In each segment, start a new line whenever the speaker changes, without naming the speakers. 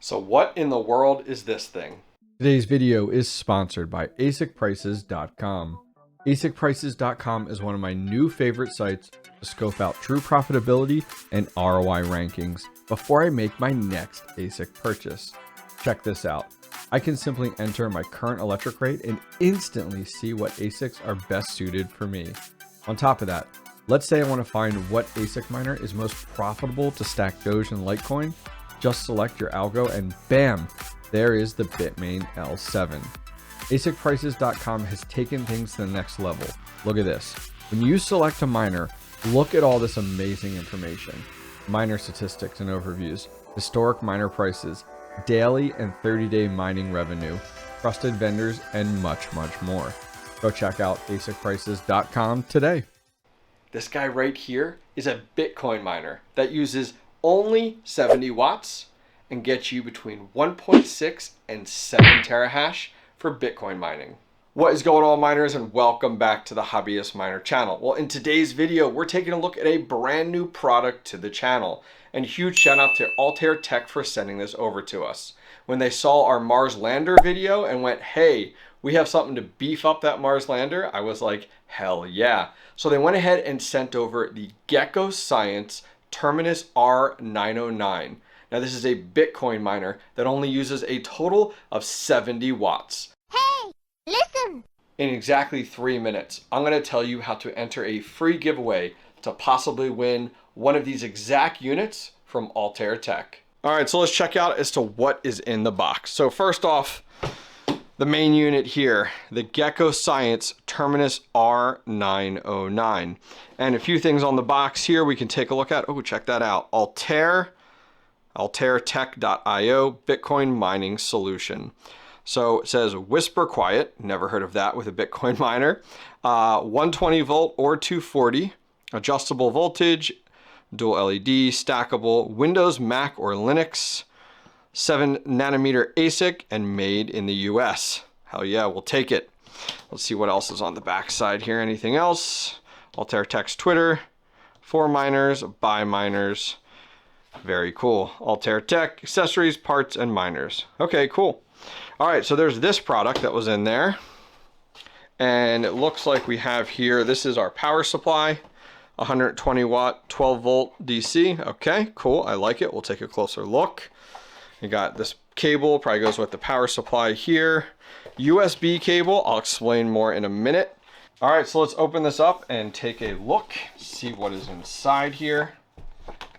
So what in the world is this thing?
Today's video is sponsored by 𝗟𝐸𝐺�prices.com. 𝗟𝐸𝐺�prices.com is one of my new favorite sites to scope out true profitability and ROI rankings before I make my next ASIC purchase. Check this out. I can simply enter my current electric rate and instantly see what ASICs are best suited for me. On top of that, let's say I want to find what ASIC miner is most profitable to stack Doge and Litecoin. Just select your algo and bam, there is the Bitmain L7. 𝗟𝐸𝐺�prices.com has taken things to the next level. Look at this. When you select a miner, look at all this amazing information. Miner statistics and overviews, historic miner prices, daily and 30-day mining revenue, trusted vendors, and much, much more. Go check out 𝗟𝐸𝐺�prices.com today.
This guy right here is a Bitcoin miner that uses only 70 watts and gets you between 1.6 and 7 terahash for Bitcoin mining. What is going on, miners, and welcome back to the Hobbyist Miner channel. Well, in today's video, we're taking a look at a brand new product to the channel. And huge shout out to 𝗟𝐸𝐺 for sending this over to us. When they saw our Mars Lander video and went, hey, we have something to beef up that Mars Lander, I was like, hell yeah. So they went ahead and sent over the GekkoScience Terminus R909. Now this is a Bitcoin miner that only uses a total of 70 watts.
Hey, listen!
In exactly 3 minutes, I'm going to tell you how to enter a free giveaway to possibly win one of these exact units from 𝗟𝐸𝐺. All right, so let's check out as to what is in the box. So first off, the main unit here, the GekkoScience Terminus R909. And a few things on the box here we can take a look at. Oh, check that out. 𝗟Tech.io Bitcoin mining solution. So it says whisper quiet, never heard of that with a Bitcoin miner. 120 volt or 240, adjustable voltage, dual LED, stackable, Windows, Mac, or Linux, 7 nanometer ASIC, and made in the US. Hell yeah, we'll take it. Let's see what else is on the back side here. Anything else? 𝗟𝐸𝐺's Twitter, for miners, by miners. Very cool. 𝗟𝐸𝐺, accessories, parts, and miners. Okay, cool. All right, so there's this product that was in there. And it looks like we have here, this is our power supply, 120 watt, 12 volt DC. Okay, cool. I like it. We'll take a closer look. You got this cable, probably goes with the power supply here. USB cable, I'll explain more in a minute. All right, so let's open this up and take a look, see what is inside here.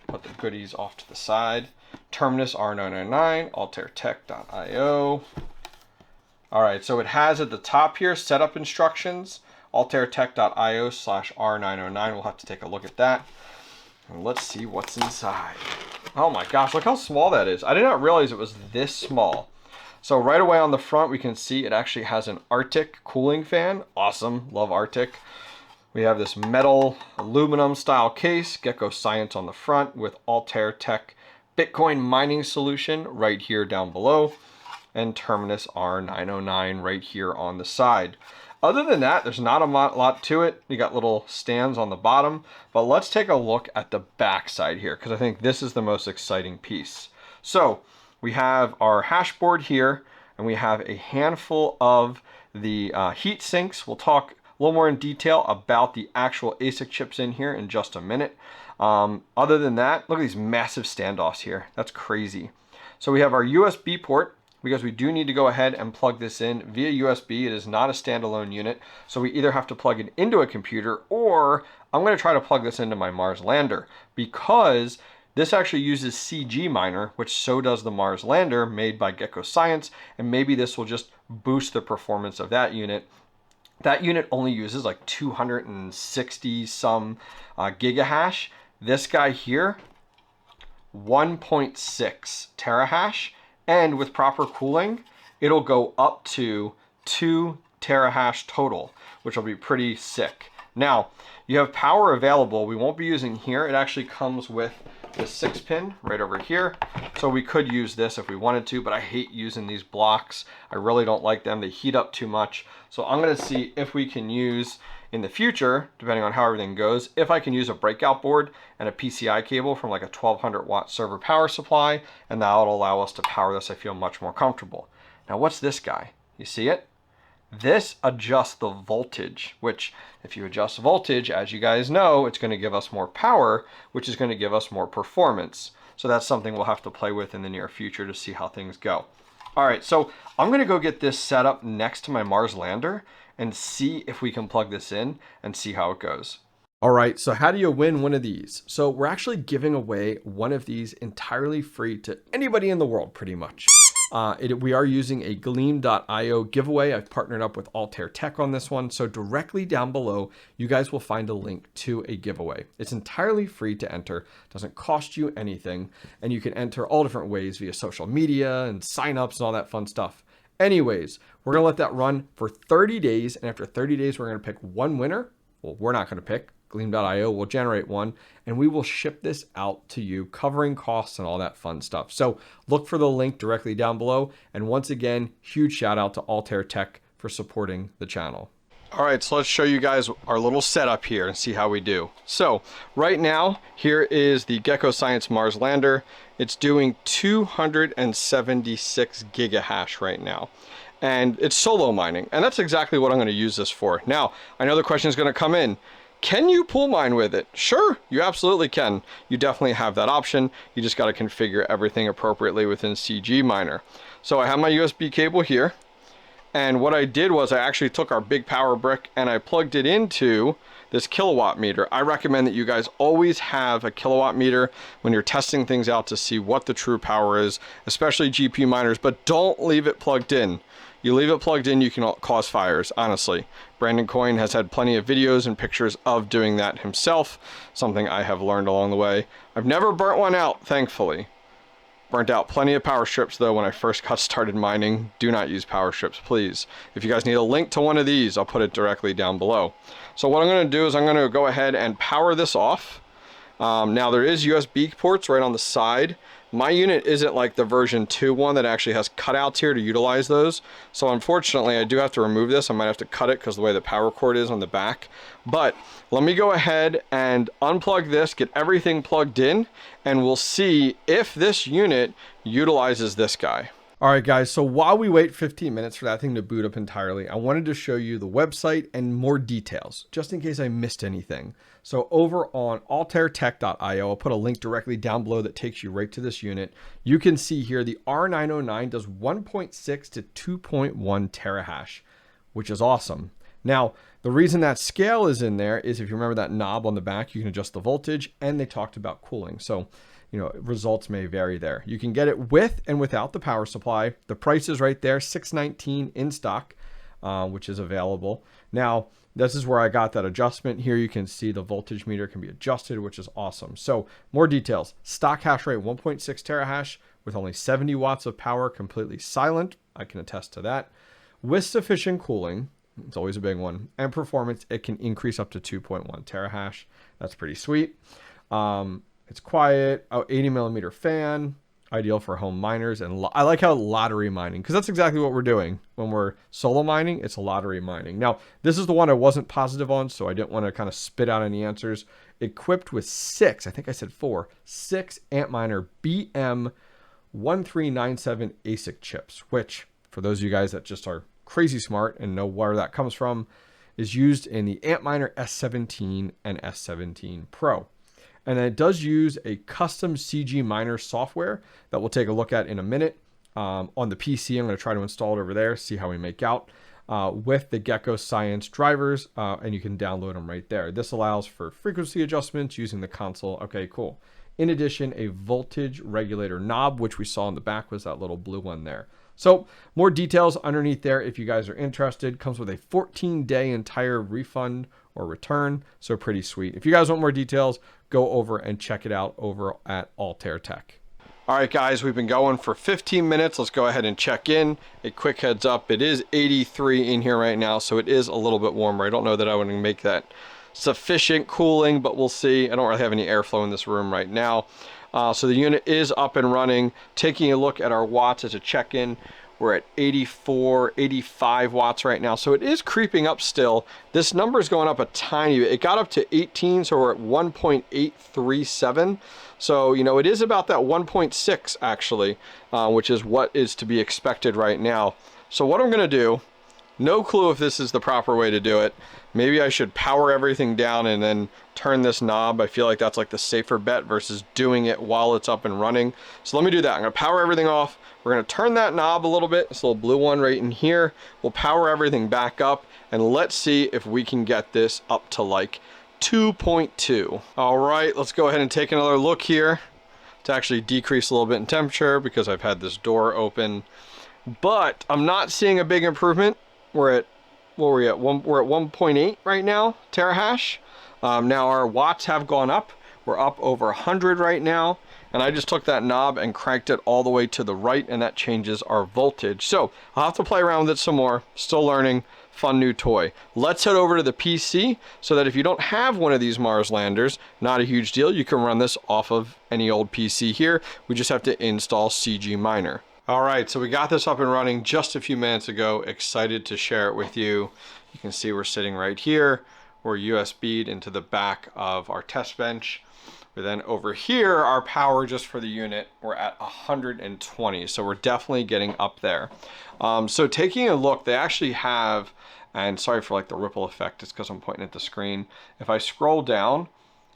Put the goodies off to the side. Terminus R909, 𝗟𝐸𝐺.io. All right, so it has at the top here setup instructions, 𝗟𝐸𝐺.io/R909. We'll have to take a look at that. And let's see what's inside. Oh my gosh, look how small that is. I did not realize it was this small. So right away on the front, we can see it actually has an Arctic cooling fan. Awesome, love Arctic. We have this metal aluminum style case, GekkoScience on the front with 𝗟𝐸𝐺 Bitcoin mining solution right here down below, and Terminus R909 right here on the side. Other than that, there's not a lot to it. You got little stands on the bottom, but let's take a look at the back side here because I think this is the most exciting piece. So we have our hash board here, and we have a handful of the heat sinks. We'll talk a little more in detail about the actual ASIC chips in here in just a minute. Other than that, look at these massive standoffs here. That's crazy. So we have our USB port, because we do need to go ahead and plug this in via USB. It is not a standalone unit, so we either have to plug it into a computer, or I'm going to try to plug this into my Mars Lander, because this actually uses CG Miner, which so does the Mars Lander made by GekkoScience, and maybe this will just boost the performance of that unit. That unit only uses like 260 some gigahash. This guy here, 1.6 terahash. And with proper cooling, it'll go up to 2 terahash total, which will be pretty sick. Now, you have power available. We won't be using here. It actually comes with this 6-pin right over here. So we could use this if we wanted to, but I hate using these blocks. I really don't like them. They heat up too much. So I'm going to see if we can use in the future, depending on how everything goes, if I can use a breakout board and a PCI cable from like a 1200 watt server power supply, and that'll allow us to power this. I feel much more comfortable. Now what's this guy? You see it? This adjusts the voltage, which if you adjust voltage, as you guys know, it's going to give us more power, which is going to give us more performance. So that's something we'll have to play with in the near future to see how things go. All right, so I'm going to go get this set up next to my Mars Lander and see if we can plug this in and see how it goes.
All right, so how do you win one of these? So we're actually giving away one of these entirely free to anybody in the world, pretty much. We are using a Gleam.io giveaway. I've partnered up with 𝗟𝗏 on this one. So directly down below, you guys will find a link to a giveaway. It's entirely free to enter, doesn't cost you anything, and you can enter all different ways via social media and signups and all that fun stuff. Anyways, we're gonna let that run for 30 days, and after 30 days, we're gonna pick one winner. Well, we're not gonna pick. Gleam.io will generate one, and we will ship this out to you, covering costs and all that fun stuff. So look for the link directly down below. And once again, huge shout out to 𝗟𝗏 for supporting the channel.
All right, so let's show you guys our little setup here and see how we do. So right now, here is the GekkoScience Mars Lander. It's doing 276 gigahash right now. And it's solo mining, and that's exactly what I'm going to use this for. Now, I know the question is going to come in. Can you pool mine with it? Sure, you absolutely can. You definitely have that option. You just got to configure everything appropriately within CG Miner. So I have my USB cable here. And what I did was I actually took our big power brick and I plugged it into this kilowatt meter. I recommend that you guys always have a kilowatt meter when you're testing things out to see what the true power is, especially GPU miners, but don't leave it plugged in. You leave it plugged in, you can cause fires, honestly. Brandon Coyne has had plenty of videos and pictures of doing that himself, something I have learned along the way. I've never burnt one out, thankfully. Burnt out plenty of power strips though when I first got started mining. Do not use power strips, please. If you guys need a link to one of these, I'll put it directly down below. So what I'm going to do is I'm going to go ahead and power this off. Now there is USB ports right on the side. My unit isn't like the version 2 one that actually has cutouts here to utilize those. So unfortunately, I do have to remove this. I might have to cut it because the way the power cord is on the back. But let me go ahead and unplug this, get everything plugged in, and we'll see if this unit utilizes this guy.
All right, guys, so while we wait 15 minutes for that thing to boot up entirely, I wanted to show you the website and more details, just in case I missed anything. So over on 𝗟𝗏.io, I'll put a link directly down below that takes you right to this unit. You can see here the R909 does 1.6 to 2.1 terahash, which is awesome. Now, the reason that scale is in there is if you remember that knob on the back, you can adjust the voltage, and they talked about cooling. So, you know, results may vary there. You can get it with and without the power supply. The price is right there, $619 in stock, which is available. Now, this is where I got that adjustment. Here you can see the voltage meter can be adjusted, which is awesome. So more details. Stock hash rate 1.6 terahash with only 70 watts of power, completely silent. I can attest to that. With sufficient cooling, it's always a big one, and performance, it can increase up to 2.1 terahash. That's pretty sweet. It's quiet, 80 millimeter fan, ideal for home miners. And I like how lottery mining, because that's exactly what we're doing when we're solo mining. It's lottery mining. Now, this is the one I wasn't positive on, so I didn't want to kind of spit out any answers. Equipped with 6, I think I said 4, 6 Antminer BM1397 ASIC chips, which for those of you guys that just are crazy smart and know where that comes from, is used in the Antminer S17 and S17 Pro. And then it does use a custom CG miner software that we'll take a look at in a minute. On the PC, I'm going to try to install it over there, see how we make out with the GekkoScience drivers, and you can download them right there. This allows for frequency adjustments using the console. Okay, cool. In addition, a voltage regulator knob, which we saw in the back was that little blue one there. So more details underneath there if you guys are interested. Comes with a 14-day entire refund or return, so pretty sweet. If you guys want more details, go over and check it out over at 𝗟𝗏.
All right, guys, we've been going for 15 minutes. Let's go ahead and check in. A quick heads up, it is 83 in here right now, so it is a little bit warmer. I don't know that I would make that sufficient cooling, but we'll see. I don't really have any airflow in this room right now. So the unit is up and running. Taking a look at our watts as a check-in, we're at 84, 85 watts right now. So it is creeping up still. This number is going up a tiny bit. It got up to 18, so we're at 1.837. So, you know, it is about that 1.6 actually, which is what is to be expected right now. So what I'm going to do, no clue if this is the proper way to do it. Maybe I should power everything down and then turn this knob. I feel like that's like the safer bet versus doing it while it's up and running. So let me do that. I'm going to power everything off. We're going to turn that knob a little bit. This little blue one right in here. We'll power everything back up and let's see if we can get this up to like 2.2. All right, let's go ahead and take another look here to actually decrease a little bit in temperature because I've had this door open. But I'm not seeing a big improvement. We're at, what were we at? We're at 1.8 right now, terahash. Now our watts have gone up. We're up over 100 right now. And I just took that knob and cranked it all the way to the right, and that changes our voltage. So I'll have to play around with it some more. Still learning. Fun new toy. Let's head over to the PC so that if you don't have one of these Mars Landers, not a huge deal. You can run this off of any old PC here. We just have to install CG Miner. All right, so we got this up and running just a few minutes ago. Excited to share it with you. You can see we're sitting right here. We're USB'd into the back of our test bench. But then over here, our power just for the unit, we're at 120. So we're definitely getting up there. So taking a look, they actually have, and sorry for like the ripple effect, it's because I'm pointing at the screen. If I scroll down,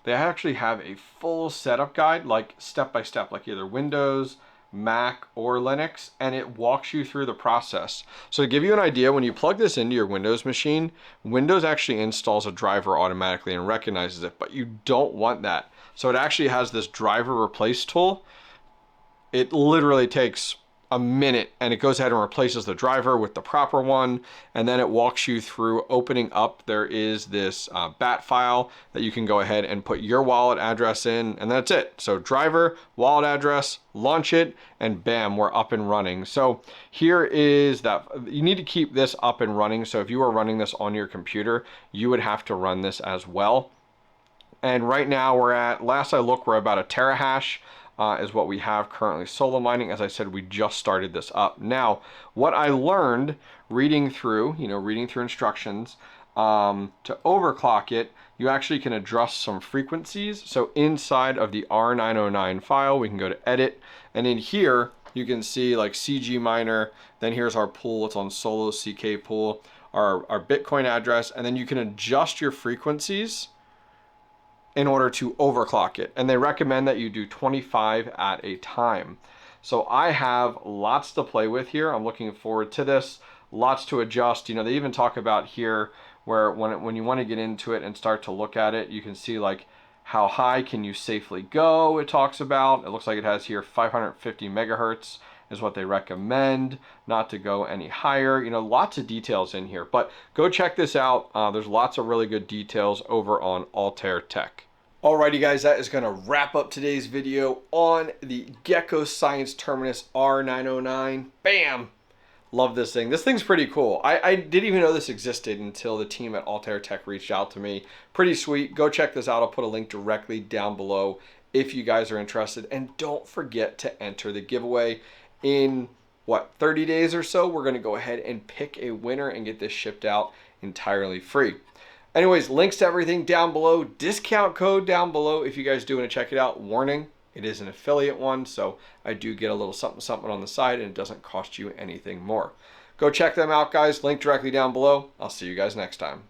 they actually have a full setup guide, like step by step, like either Windows, Mac, or Linux, and it walks you through the process. So to give you an idea, when you plug this into your Windows machine, Windows actually installs a driver automatically and recognizes it, but you don't want that. So it actually has this driver replace tool. It literally takes a minute and it goes ahead and replaces the driver with the proper one, and then it walks you through opening up. There is this bat file that you can go ahead and put your wallet address in, and that's it. So driver, wallet address, launch it, and bam, we're up and running. So here is that. You need to keep this up and running. So if you are running this on your computer, you would have to run this as well. And right now we're at, last I looked, we're about a terahash. Is what we have currently solo mining. As I said, we just started this up. Now, what I learned reading through instructions to overclock it, you actually can adjust some frequencies. So inside of the R909 file, we can go to edit, and in here you can see like CG miner. Then here's our pool. It's on Solo CK pool, our Bitcoin address, and then you can adjust your frequencies in order to overclock it. And they recommend that you do 25 at a time. So I have lots to play with here. I'm looking forward to this. Lots to adjust. You know, they even talk about here where when you want to get into it and start to look at it, you can see like how high can you safely go, it talks about. It looks like it has here 550 megahertz is what they recommend, not to go any higher. You know, lots of details in here, but go check this out. There's lots of really good details over on Altair Tech. Alrighty guys, that is gonna wrap up today's video on the GekkoScience Terminus R909. Bam! Love this thing. This thing's pretty cool. I didn't even know this existed until the team at Altair Tech reached out to me. Pretty sweet. Go check this out. I'll put a link directly down below if you guys are interested. And don't forget to enter the giveaway. In, what, 30 days or so, we're gonna go ahead and pick a winner and get this shipped out entirely free. Anyways, links to everything down below, discount code down below if you guys do want to check it out. Warning, it is an affiliate one, so I do get a little something something on the side and it doesn't cost you anything more. Go check them out, guys. Link directly down below. I'll see you guys next time.